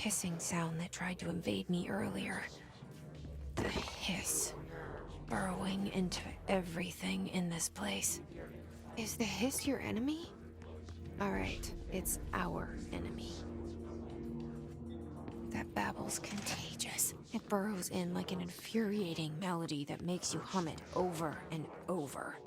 hissing sound that tried to invade me earlier. The hiss, burrowing into everything in this place. Is the hiss your enemy? Alright, it's our enemy. That babble's contagious. It burrows in like an infuriating melody that makes you hum it over and over.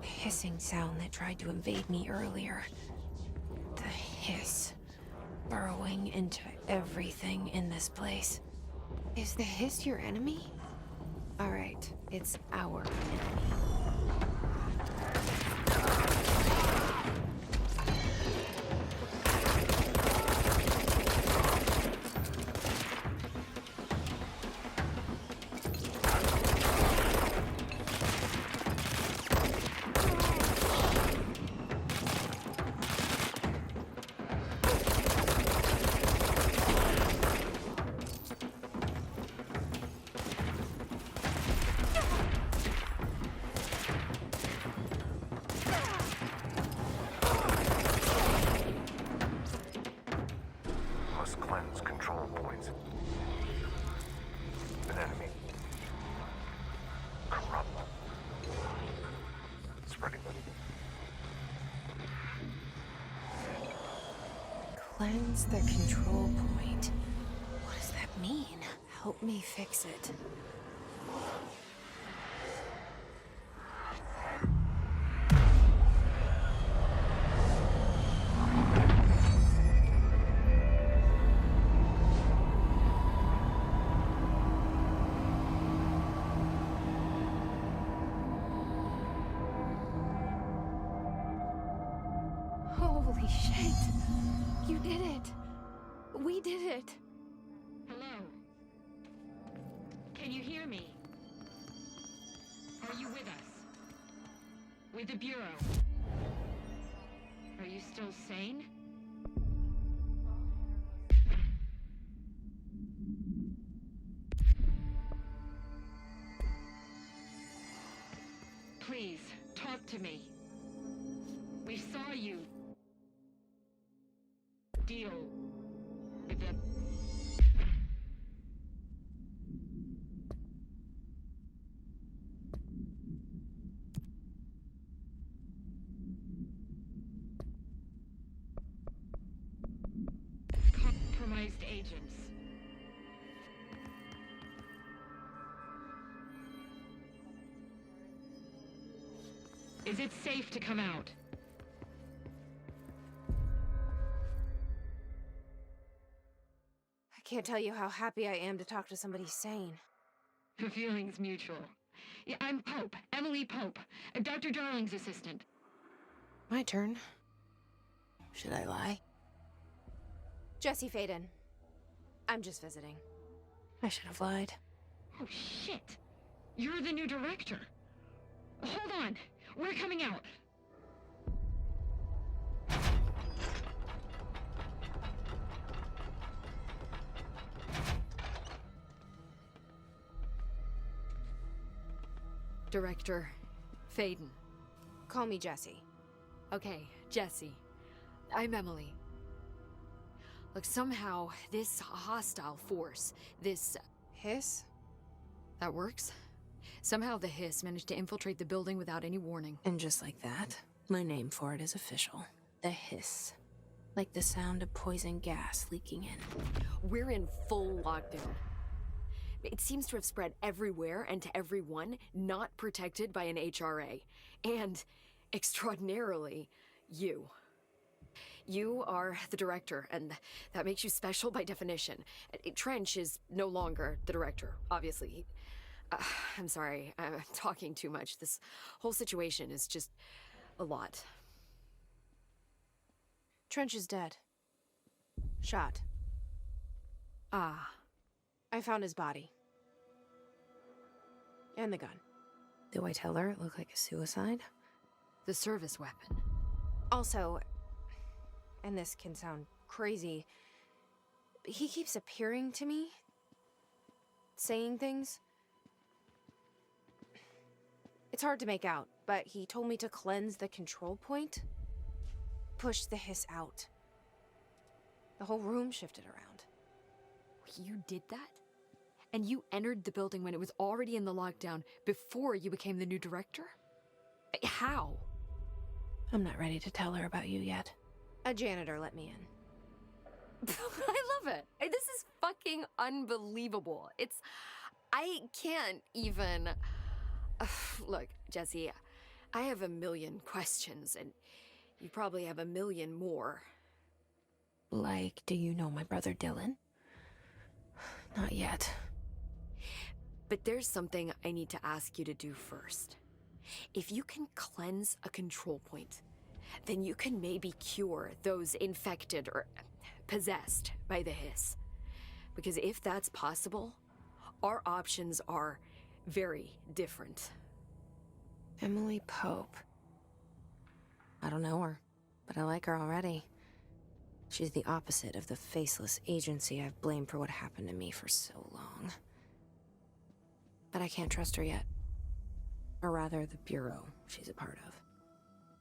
Hissing sound that tried to invade me earlier. The hiss, burrowing into everything in this place. Is the hiss your enemy? Alright, it's our enemy. Cleanse the control point. What does that mean? Help me fix it. Holy shit! You did it! We did it! Hello? Can you hear me? Are you with us? With the Bureau? Are you still sane? Please, talk to me. We saw you deal with the... compromised agents. Is it safe to come out? I can't tell you how happy I am to talk to somebody sane. The feeling's mutual. Yeah, I'm Pope, Emily Pope, Dr. Darling's assistant. My turn. Should I lie? Jesse Faden. I'm just visiting. I should have lied. Oh, shit. You're the new director. Hold on. We're coming out. Director Faden. Call me Jesse. Okay, Jesse. I'm Emily. Look, somehow, this hostile force, this... Hiss? that works? Somehow the Hiss managed to infiltrate the building without any warning. And just like that, my name for it is official. The Hiss. Like the sound of poison gas leaking in. We're in full lockdown. It seems to have spread everywhere and to everyone not protected by an HRA. And, extraordinarily, you. You are the director, and that makes you special by definition. Trench is no longer the director, obviously. I'm sorry, I'm talking too much. This whole situation is just a lot. Trench is dead. Shot. Ah. I found his body. And the gun. Do I tell her it looked like a suicide? The service weapon. Also, and this can sound crazy, he keeps appearing to me, saying things. It's hard to make out, but he told me to cleanse the control point, push the Hiss out. The whole room shifted around. You did that? And you entered the building when it was already in the lockdown before you became the new director? How? I'm not ready to tell her about you yet. A janitor let me in. I love it. This is fucking unbelievable. I can't even... Look, Jesse, I have a million questions, and you probably have a million more. Like, do you know my brother Dylan? Not yet. But there's something I need to ask you to do first. If you can cleanse a control point, then you can maybe cure those infected or possessed by the Hiss. Because if that's possible, our options are very different. Emily Pope. I don't know her, but I like her already. She's the opposite of the faceless agency I've blamed for what happened to me for so long. But I can't trust her yet. Or rather, the Bureau she's a part of.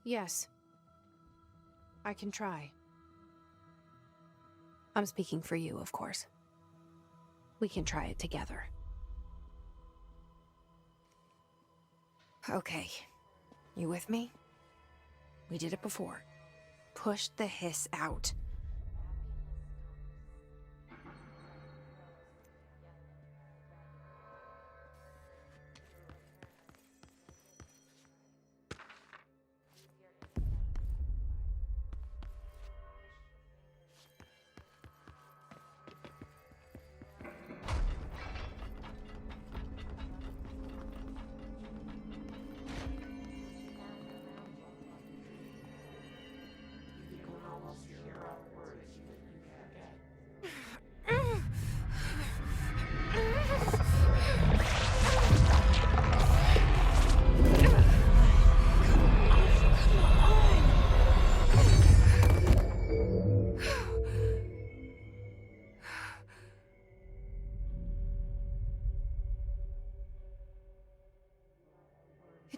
Yes. I can try. I'm speaking for you, of course. We can try it together. Okay. You with me? We did it before. Push the Hiss out.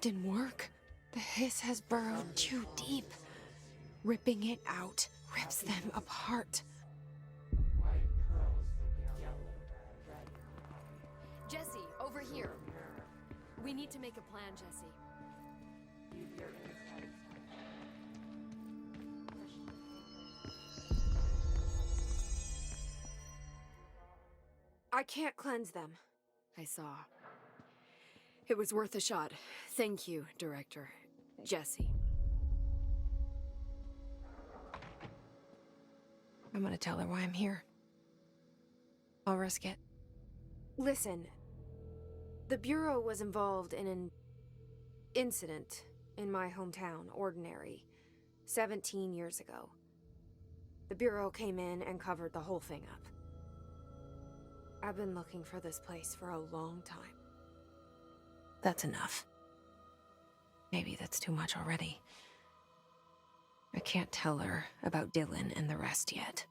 didn't work. The hiss has burrowed too deep. Ripping it out rips them apart. Jesse, over here. We need to make a plan, Jesse. I can't cleanse them. I saw. It was worth a shot. Thank you, Director. Jesse. I'm gonna tell her why I'm here. I'll risk it. Listen, the Bureau was involved in an incident in my hometown, Ordinary, 17 years ago. The Bureau came in and covered the whole thing up. I've been looking for this place for a long time. That's enough. Maybe that's too much already. I can't tell her about Dylan and the rest yet.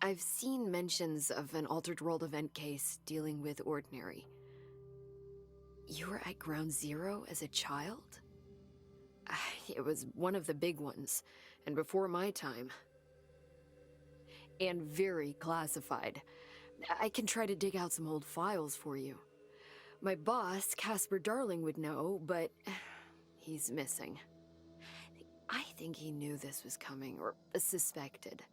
I've seen mentions of an Altered World event case dealing with Ordinary. You were at Ground Zero as a child? It was one of the big ones, and before my time. And very classified. I can try to dig out some old files for you. My boss, Casper Darling, would know, but he's missing. I think he knew this was coming, or suspected.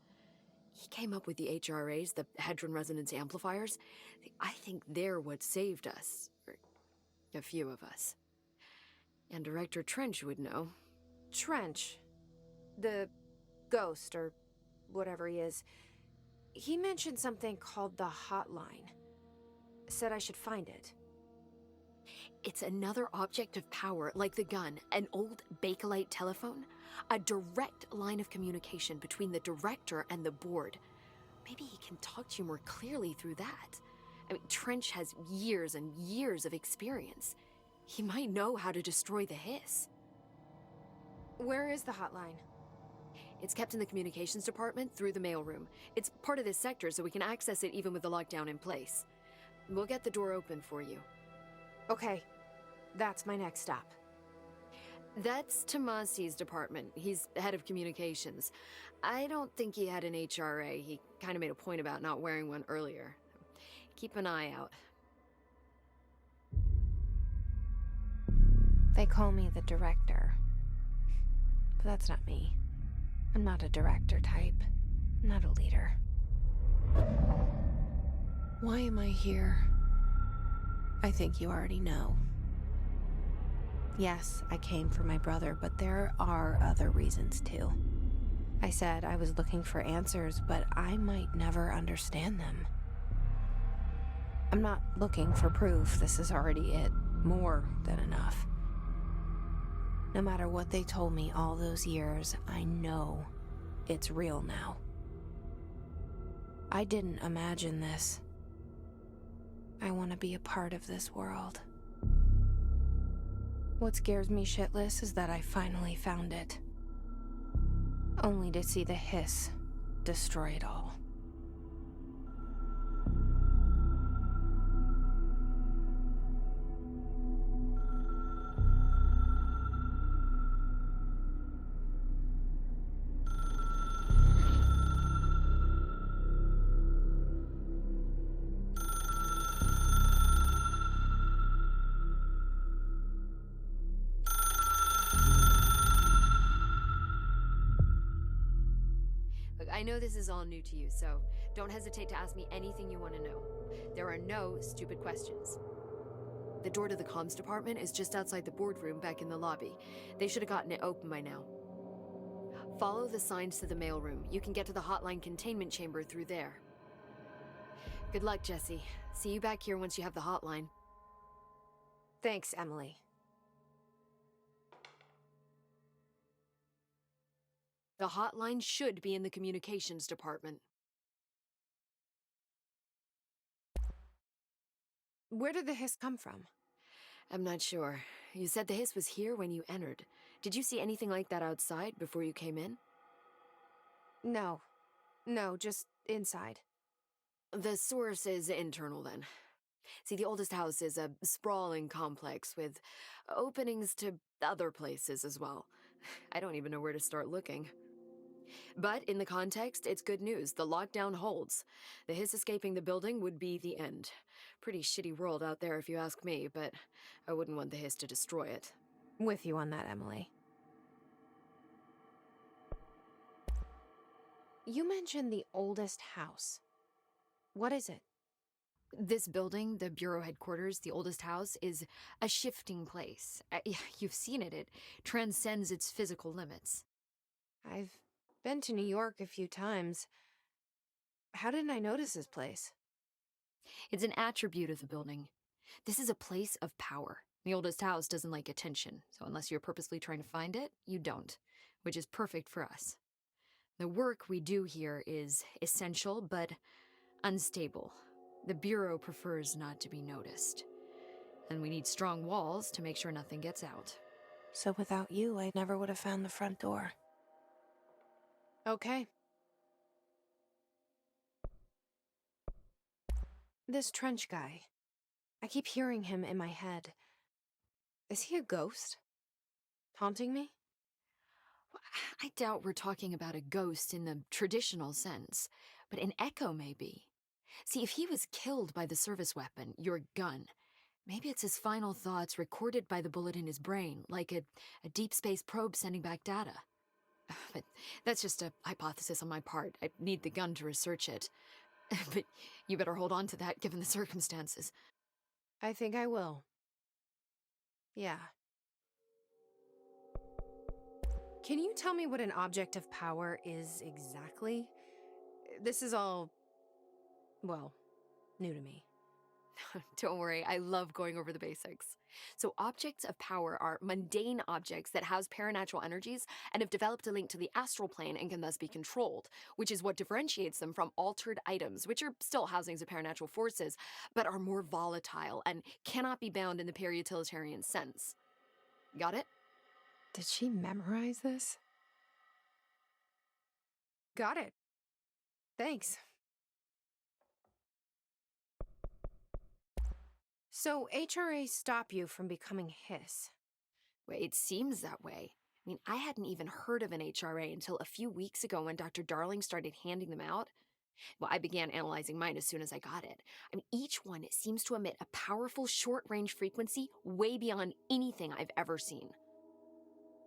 He came up with the HRAs, the Hedron Resonance Amplifiers. I think they're what saved us. Or a few of us. And Director Trench would know. Trench? The ghost, or whatever he is. He mentioned something called the Hotline. Said I should find it. It's another object of power, like the gun, an old Bakelite telephone. A direct line of communication between the Director and the board. Maybe he can talk to you more clearly through that. I mean, Trench has years and years of experience. He might know how to destroy the hiss. Where is the hotline? It's kept in the communications department through the mailroom. It's part of this sector, so we can access it even with the lockdown in place. We'll get the door open for you. Okay, that's my next stop. That's Tomasi's department. He's head of communications. I don't think he had an HRA. He kind of made a point about not wearing one earlier. Keep an eye out. They call me the Director. But that's not me. I'm not a director type. I'm not a leader. Why am I here? I think you already know. Yes, I came for my brother, but there are other reasons too. I said I was looking for answers, but I might never understand them. I'm not looking for proof. This is already it. More than enough. No matter what they told me all those years, I know it's real now. I didn't imagine this. I want to be a part of this world. What scares me shitless is that I finally found it. Only to see the hiss destroy it all. I know this is all new to you, so don't hesitate to ask me anything you want to know. There are no stupid questions. The door to the comms department is just outside the boardroom back in the lobby. They should have gotten it open by now. Follow the signs to the mailroom. You can get to the hotline containment chamber through there. Good luck, Jesse. See you back here once you have the hotline. Thanks, Emily. The hotline should be in the communications department. Where did the hiss come from? I'm not sure. You said the hiss was here when you entered. Did you see anything like that outside before you came in? No. No, just inside. The source is internal then. See, the oldest house is a sprawling complex with openings to other places as well. I don't even know where to start looking. But in the context, it's good news. The lockdown holds. The hiss escaping the building would be the end. Pretty shitty world out there if you ask me, but I wouldn't want the hiss to destroy it. With you on that, Emily. You mentioned the oldest house. What is it? This building, the Bureau headquarters, the oldest house, is a shifting place. You've seen it. It transcends its physical limits. I've been to New York a few times. How didn't I notice this place? It's an attribute of the building. This is a place of power. The oldest house doesn't like attention, so unless you're purposely trying to find it, you don't, which is perfect for us. The work we do here is essential, but unstable. The Bureau prefers not to be noticed. And we need strong walls to make sure nothing gets out. So without you, I never would have found the front door. Okay. This Trench guy. I keep hearing him in my head. Is he a ghost? Haunting me? I doubt we're talking about a ghost in the traditional sense, but an echo maybe. See, if he was killed by the service weapon, your gun, maybe it's his final thoughts recorded by the bullet in his brain, like a deep space probe sending back data. But that's just a hypothesis on my part. I need the gun to research it. But you better hold on to that given the circumstances. I think I will. Yeah. Can you tell me what an object of power is exactly? This is all, well, new to me. Don't worry, I love going over the basics. So objects of power are mundane objects that house paranatural energies and have developed a link to the astral plane and can thus be controlled, which is what differentiates them from altered items, which are still housings of paranatural forces, but are more volatile and cannot be bound in the peri-utilitarian sense. Got it? Did she memorize this? Got it. Thanks. So HRA stop you from becoming Hiss? Well, it seems that way. I mean, I hadn't even heard of an HRA until a few weeks ago when Dr. Darling started handing them out. Well, I began analyzing mine as soon as I got it. I mean, each one seems to emit a powerful short-range frequency way beyond anything I've ever seen.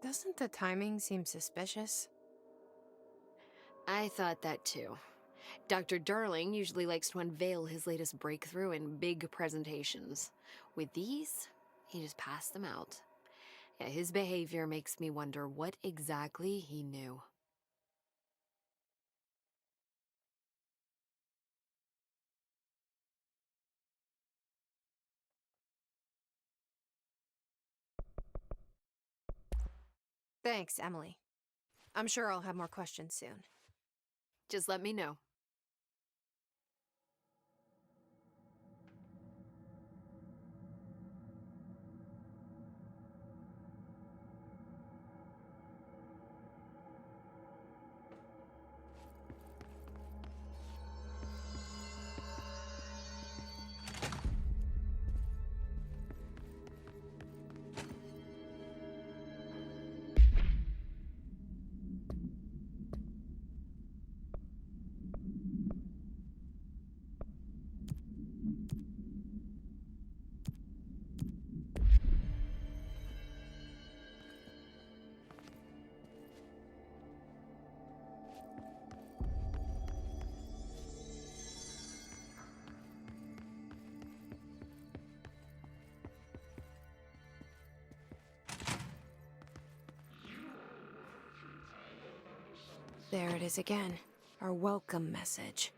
Doesn't the timing seem suspicious? I thought that too. Dr. Darling usually likes to unveil his latest breakthrough in big presentations. With these, he just passed them out. Yeah, his behavior makes me wonder what exactly he knew. Thanks, Emily. I'm sure I'll have more questions soon. Just let me know. There it is again. Our welcome message.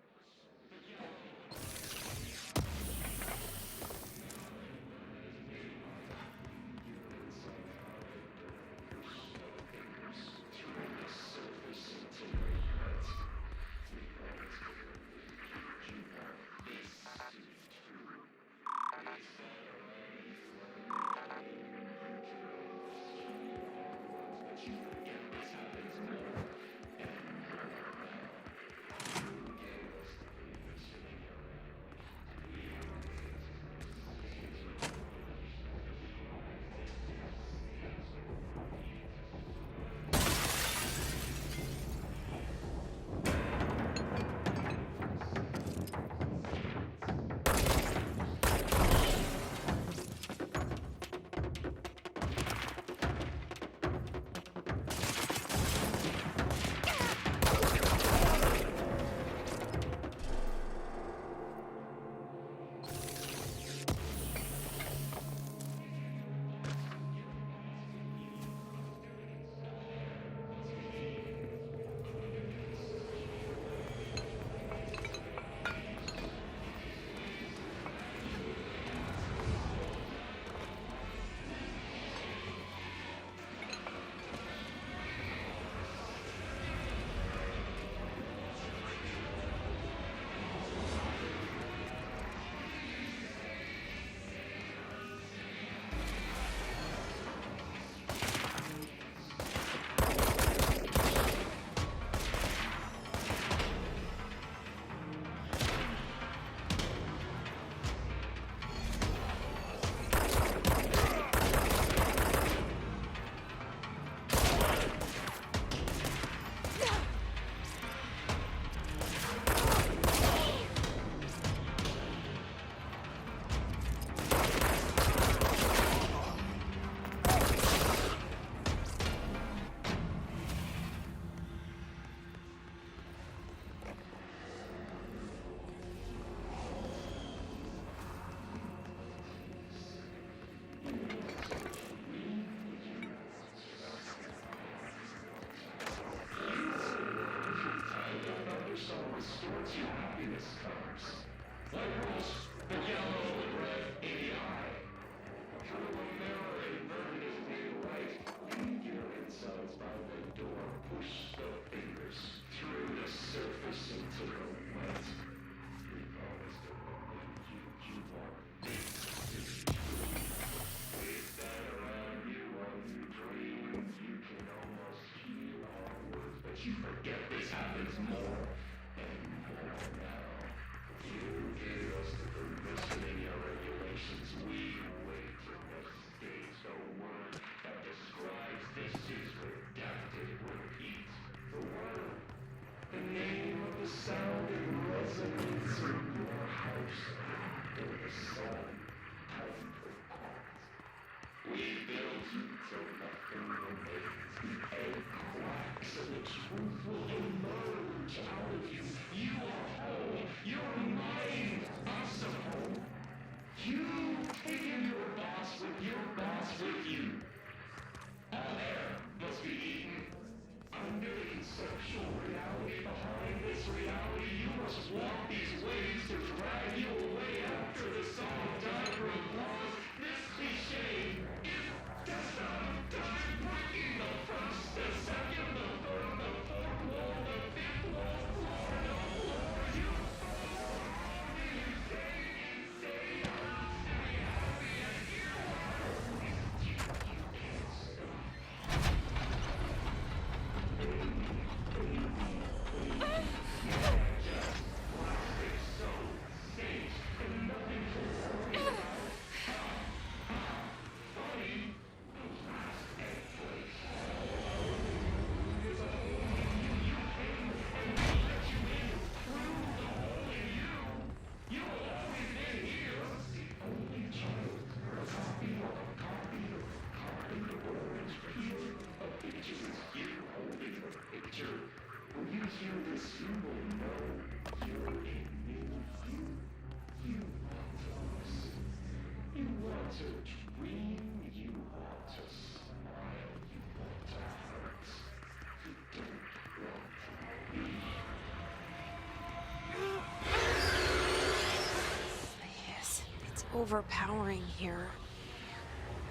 Yes, it's overpowering here.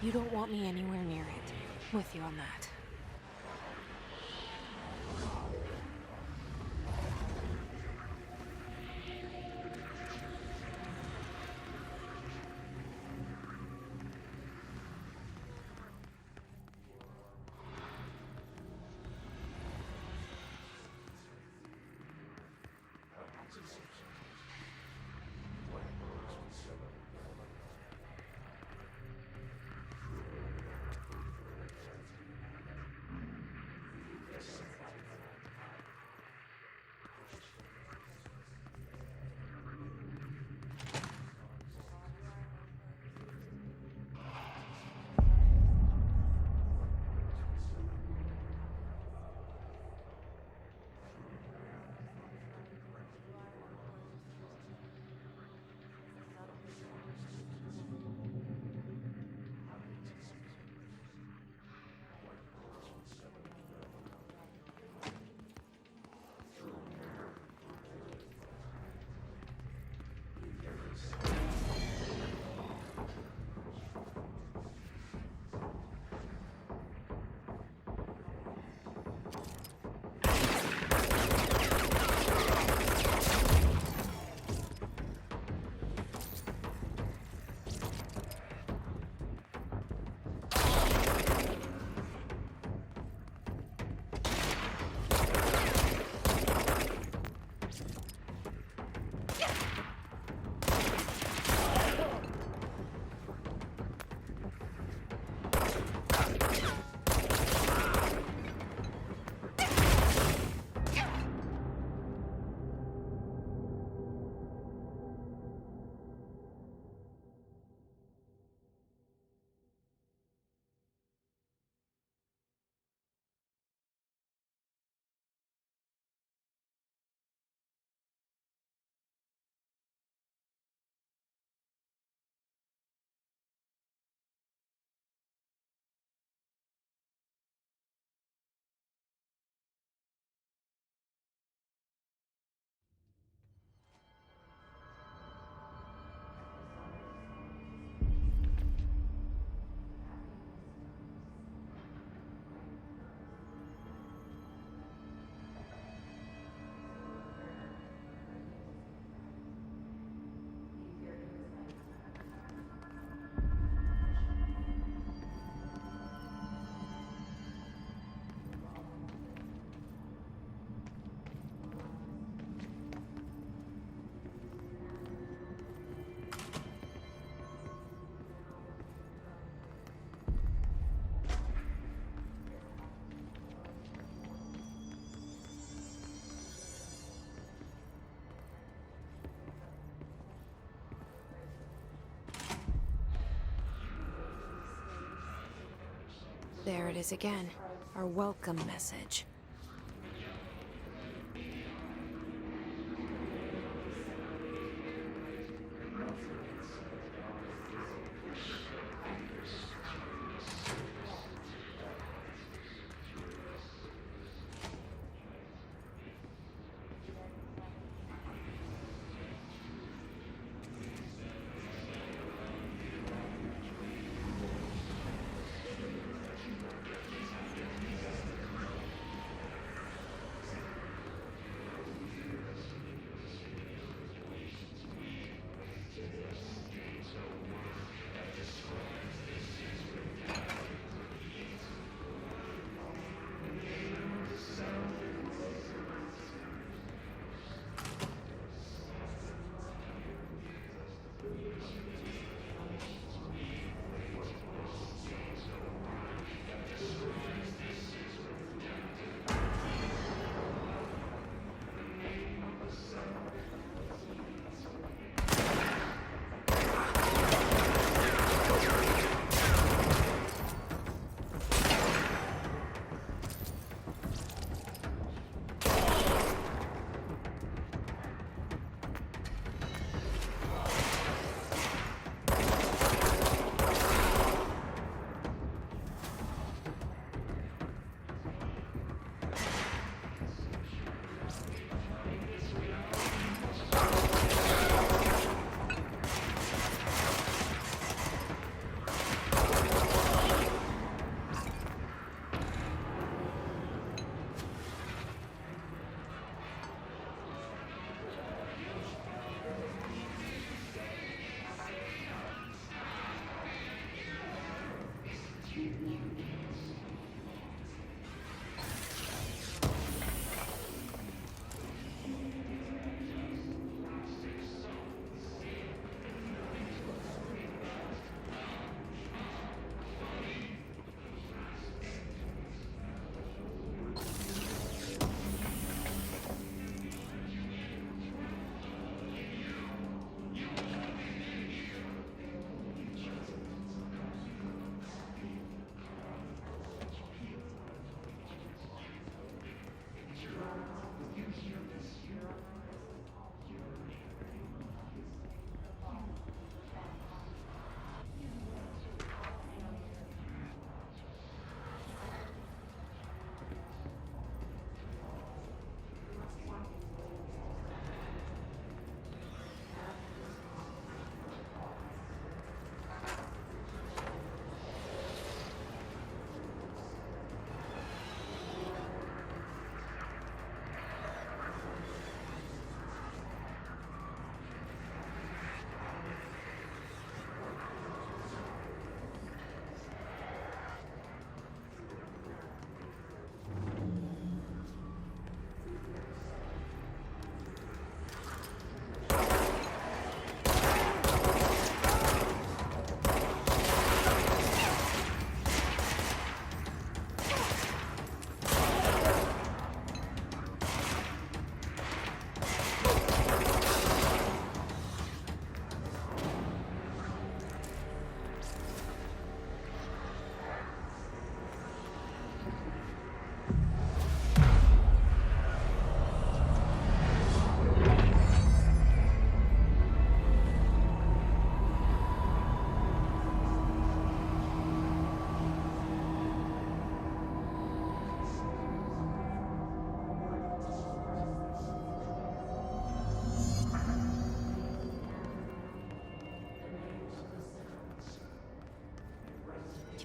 You don't want me anywhere near it. With you on that. There it is again. Our welcome message.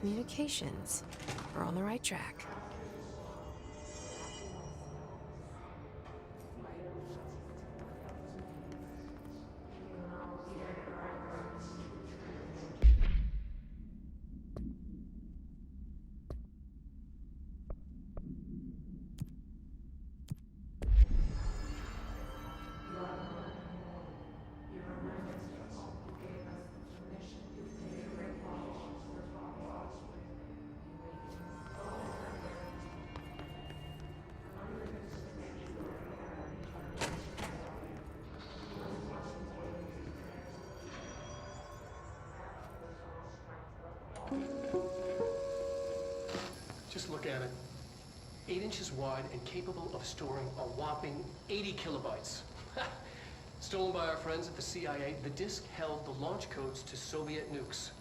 Communications. We're on the right track. look at it. 8 inches wide and capable of storing a whopping 80 kilobytes. Stolen by our friends at the CIA, the disk held the launch codes to Soviet nukes.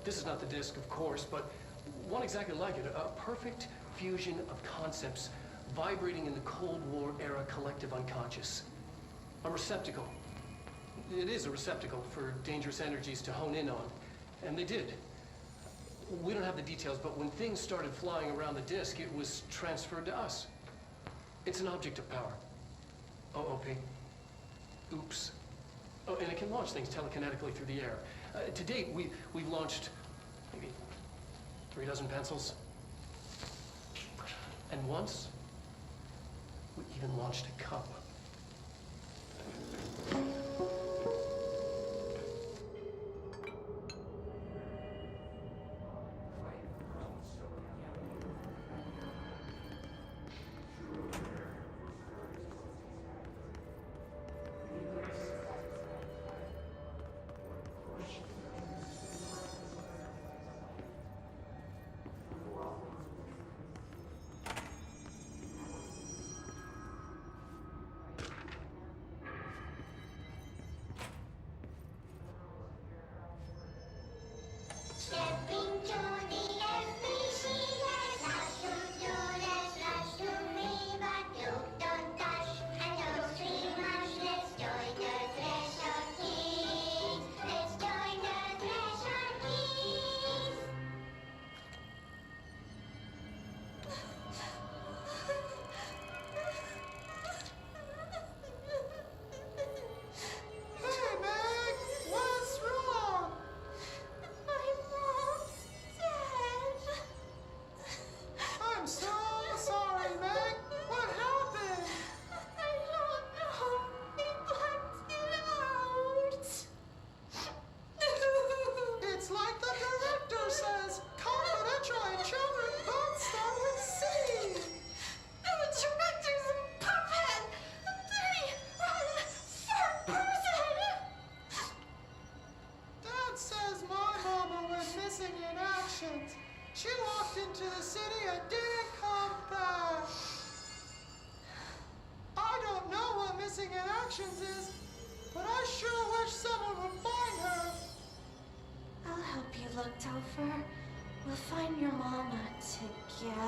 This is not the disk, of course, but one exactly like it. A perfect fusion of concepts vibrating in the Cold War era collective unconscious. A receptacle. It is a receptacle for dangerous energies to hone in on. And they did. We don't have the details, but when things started flying around the disk, it was transferred to us. It's an object of power. OOP. Oops. Oh, and it can launch things telekinetically through the air. To date, we've launched maybe 3 dozen pencils. And once, we even launched a cup. Stepping to the FBC, let's rush to me, but you don't touch, and don't scream much. Let's join the Treasure Keys. Let's join the Treasure Keys. Hey, Meg! What's wrong? My mom's dead. I'm so sorry, Meg. What happened? I don't know. They blacked it out. It's like the director says. Confidential and children both start with C. The director's a puppet. They run for person. Dad says my mama went missing in action. She walked into the city and didn't come back. I don't know what missing in actions is, but I sure wish someone would find her. I'll help you look, Telfer. We'll find your mama together.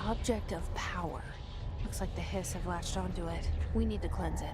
Object of power. Looks like the Hiss have latched onto it. We need to cleanse it.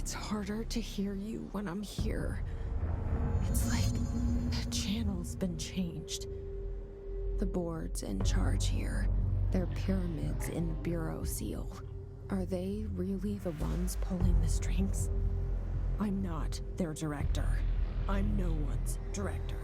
It's harder to hear you when I'm here. It's like the channel's been changed. The board's in charge here. They're pyramids in Bureau Seal. Are they really the ones pulling the strings? I'm not their director. I'm no one's director.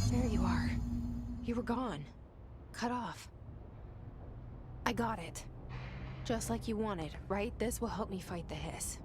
There you are. You were gone. Cut off. I got it. Just like you wanted, right? This will help me fight the hiss.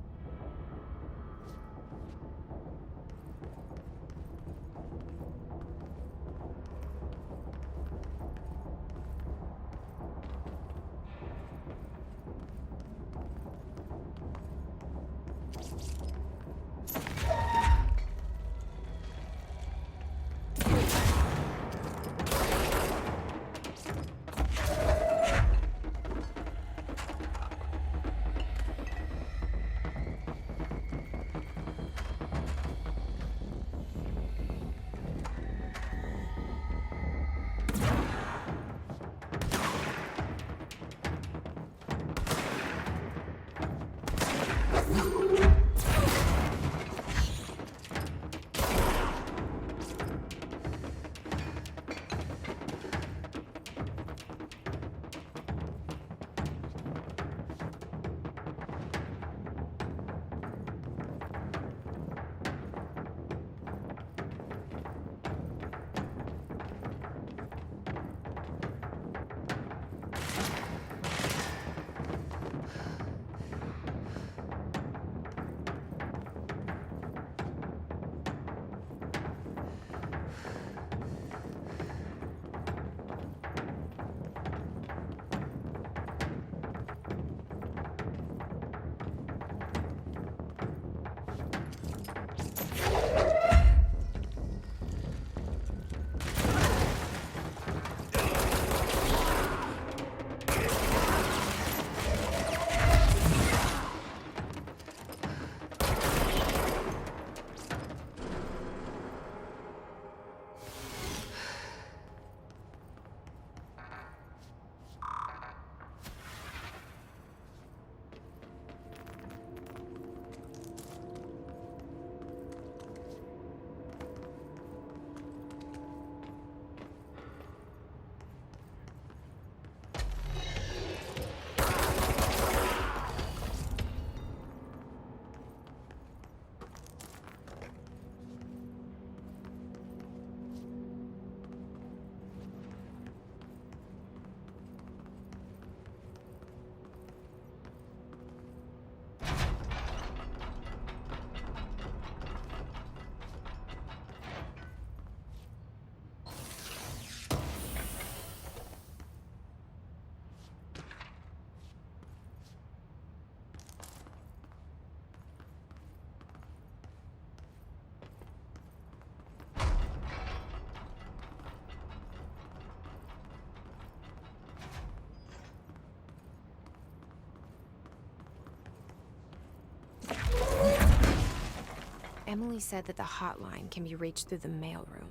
Emily said that the hotline can be reached through the mailroom.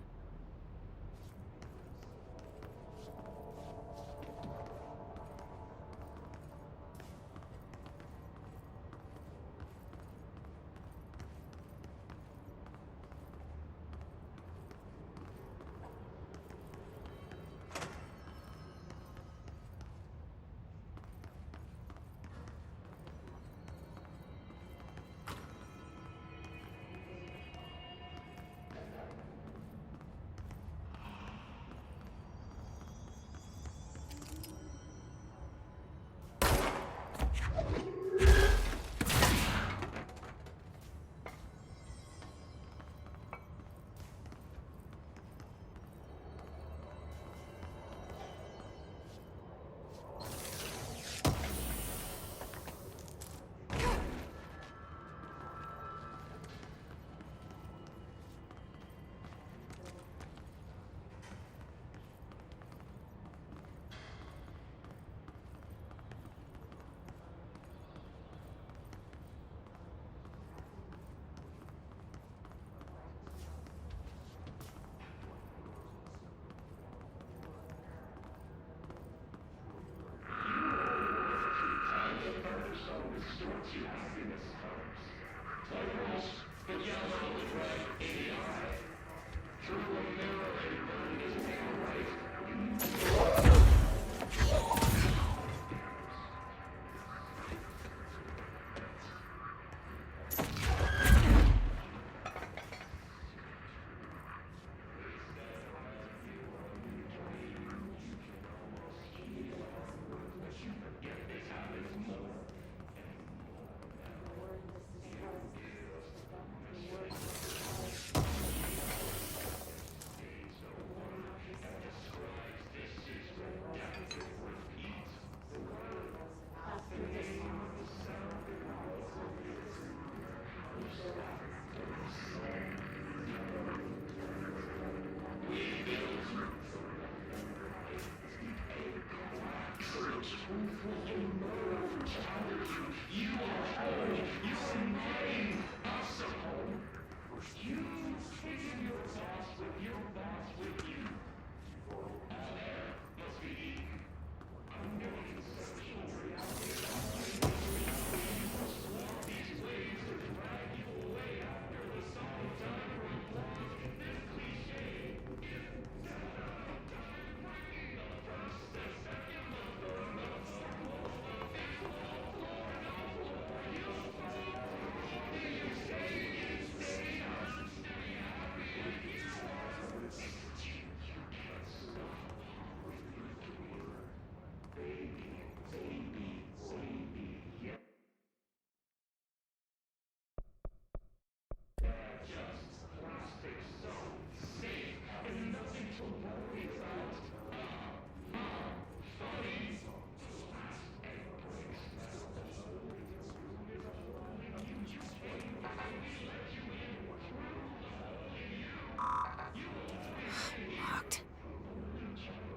Locked.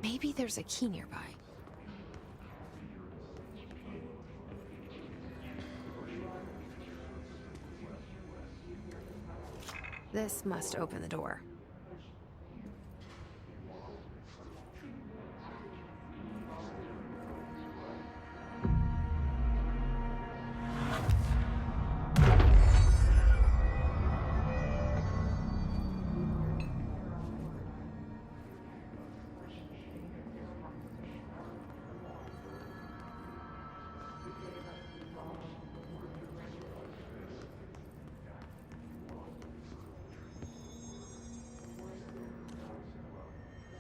Maybe there's a key nearby. This must open the door.